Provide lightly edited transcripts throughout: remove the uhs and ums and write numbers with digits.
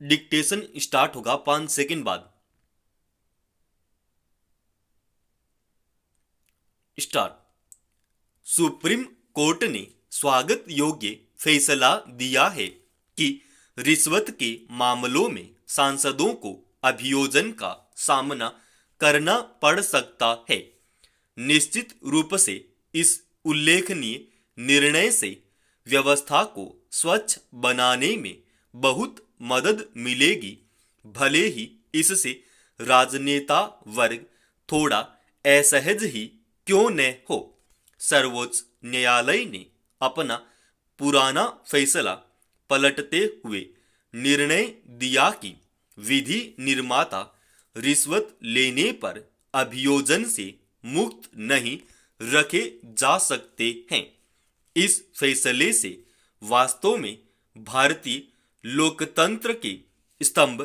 Dictation start होगा 5 second बाद। Start. Supreme court ने स्वागत योग्य फैसला दिया है कि रिश्वत के मामलों में सांसदों को अभियोजन का सामना करना पड़ सकता है। निश्चित रूप से इस उल्लेखनीय निर्णय से व्यवस्था को स्वच्छ बनाने में बहुत मदद मिलेगी, भले ही इससे राजनेता वर्ग थोड़ा असहज ही क्यों न हो। सर्वोच्च न्यायालय ने अपना पुराना फैसला पलटते हुए निर्णय दिया कि विधि निर्माता रिश्वत लेने पर अभियोजन से मुक्त नहीं रखे जा सकते हैं। इस फैसले से वास्तव में भारतीय लोकतंत्र के स्तंभ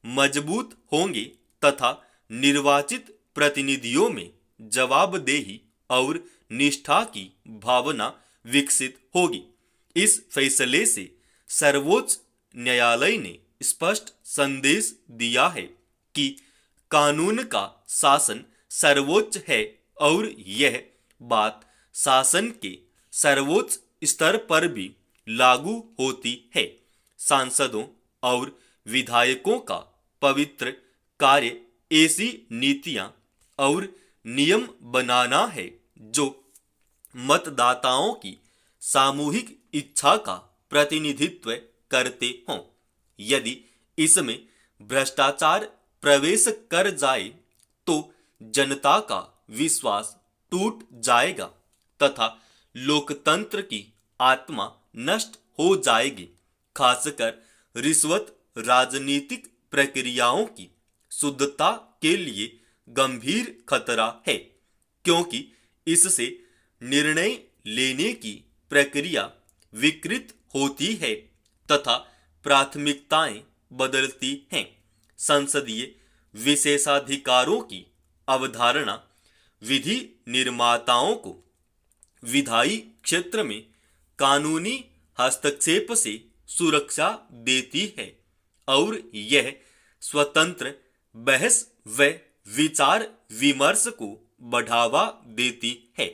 मजबूत होंगे तथा निर्वाचित प्रतिनिधियों में जवाबदेही और निष्ठा की भावना विकसित होगी। इस फैसले से सर्वोच्च न्यायालय ने स्पष्ट संदेश दिया है कि कानून का शासन सर्वोच्च है और यह बात शासन के सर्वोच्च स्तर पर भी लागू होती है। सांसदों और विधायकों का पवित्र कार्य ऐसी नीतियां और नियम बनाना है जो मतदाताओं की सामूहिक इच्छा का प्रतिनिधित्व करते हों। यदि इसमें भ्रष्टाचार प्रवेश कर जाए तो जनता का विश्वास टूट जाएगा तथा लोकतंत्र की आत्मा नष्ट हो जाएगी। खासकर रिश्वत राजनीतिक प्रक्रियाओं की शुद्धता के लिए गंभीर खतरा है, क्योंकि इससे निर्णय लेने की प्रक्रिया विकृत होती है तथा प्राथमिकताएं बदलती हैं। संसदीय विशेषाधिकारों की अवधारणा विधि निर्माताओं को विधायी क्षेत्र में कानूनी हस्तक्षेप से सुरक्षा देती है और यह स्वतंत्र बहस व विचार विमर्श को बढ़ावा देती है।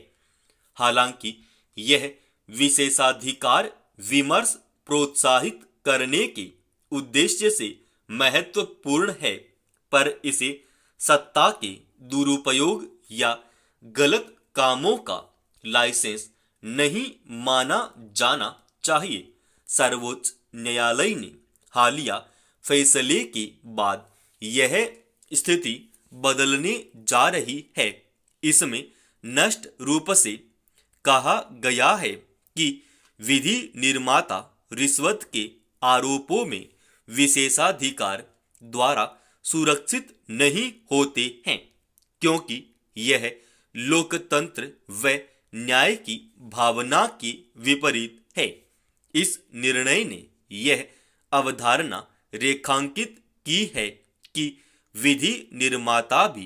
हालांकि यह विशेषाधिकार विमर्श प्रोत्साहित करने के उद्देश्य से महत्वपूर्ण है, पर इसे सत्ता के दुरुपयोग या गलत कामों का लाइसेंस नहीं माना जाना चाहिए। सर्वोच्च न्यायालय ने हालिया फैसले के बाद यह स्थिति बदलने जा रही है। इसमें नष्ट रूप से कहा गया है कि विधि निर्माता रिश्वत के आरोपों में विशेषाधिकार द्वारा सुरक्षित नहीं होते हैं, क्योंकि यह लोकतंत्र व न्याय की भावना के विपरीत है। इस निर्णय ने यह अवधारणा रेखांकित की है कि विधि निर्माता भी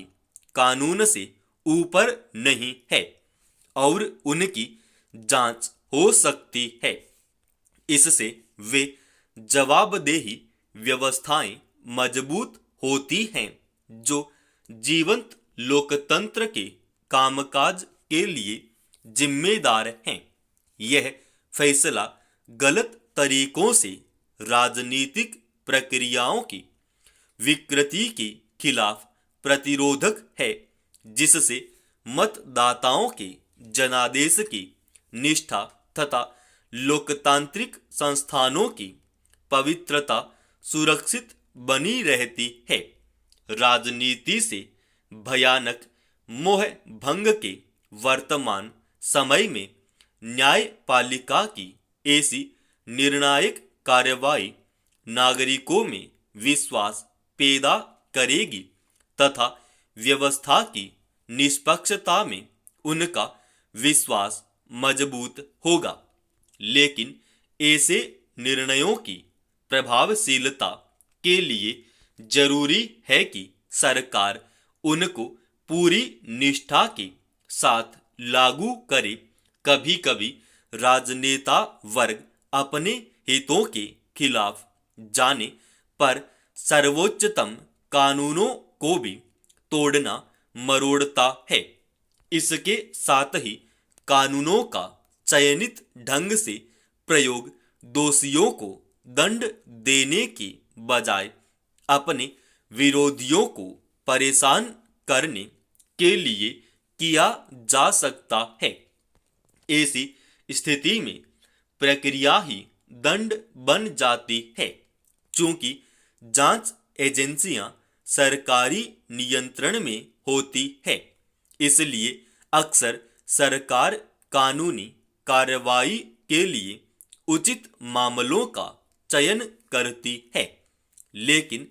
कानून से ऊपर नहीं है और उनकी जांच हो सकती है। इससे वे जवाबदेही व्यवस्थाएं मजबूत होती हैं जो जीवंत लोकतंत्र के कामकाज के लिए जिम्मेदार हैं। यह फैसला गलत तरीकों से राजनीतिक प्रक्रियाओं की विकृति के खिलाफ प्रतिरोधक है, जिससे मतदाताओं के जनादेश की निष्ठा तथा लोकतांत्रिक संस्थानों की पवित्रता सुरक्षित बनी रहती है। राजनीति से भयानक मोह भंग के वर्तमान समय में न्यायपालिका की ऐसी निर्णायक कार्रवाई नागरिकों में विश्वास पैदा करेगी तथा व्यवस्था की निष्पक्षता में उनका विश्वास मजबूत होगा। लेकिन ऐसे निर्णयों की प्रभावशीलता के लिए जरूरी है कि सरकार उनको पूरी निष्ठा के साथ लागू करे। कभी कभी राजनेता वर्ग अपने हितों के खिलाफ जाने पर सर्वोच्चतम कानूनों को भी तोड़ना मरोड़ता है। इसके साथ ही कानूनों का चयनित ढंग से प्रयोग दोषियों को दंड देने के बजाय अपने विरोधियों को परेशान करने के लिए किया जा सकता है। ऐसी स्थिति में प्रक्रिया ही दंड बन जाती है, चूंकि जांच एजेंसियां सरकारी नियंत्रण में होती है। इसलिए अक्सर सरकार कानूनी कार्रवाई के लिए उचित मामलों का चयन करती है, लेकिन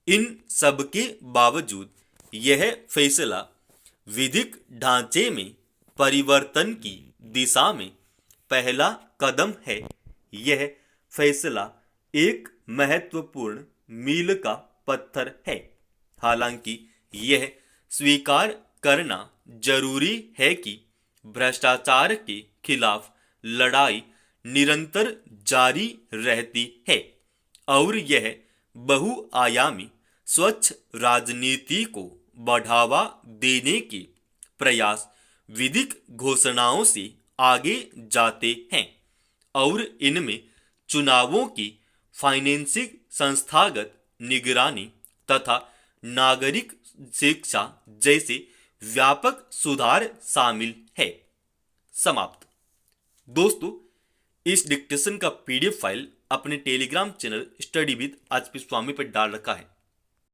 इन सब के बावजूद यह फैसला विधिक ढांचे में परिवर्तन की दिशा में पहला कदम है। यह फैसला एक महत्वपूर्ण मील का पत्थर है। हालांकि यह स्वीकार करना जरूरी है कि भ्रष्टाचार के खिलाफ लड़ाई निरंतर जारी रहती है और यह बहुआयामी स्वच्छ राजनीति को बढ़ावा देने के प्रयास विधिक घोषणाओं से आगे जाते हैं और इनमें चुनावों की फाइनेंसिंग, संस्थागत निगरानी तथा नागरिक शिक्षा जैसे व्यापक सुधार शामिल है। समाप्त। दोस्तों, इस डिक्टेशन का पीडीएफ फाइल अपने टेलीग्राम चैनल स्टडी विद आचपी स्वामी पर डाल रखा है।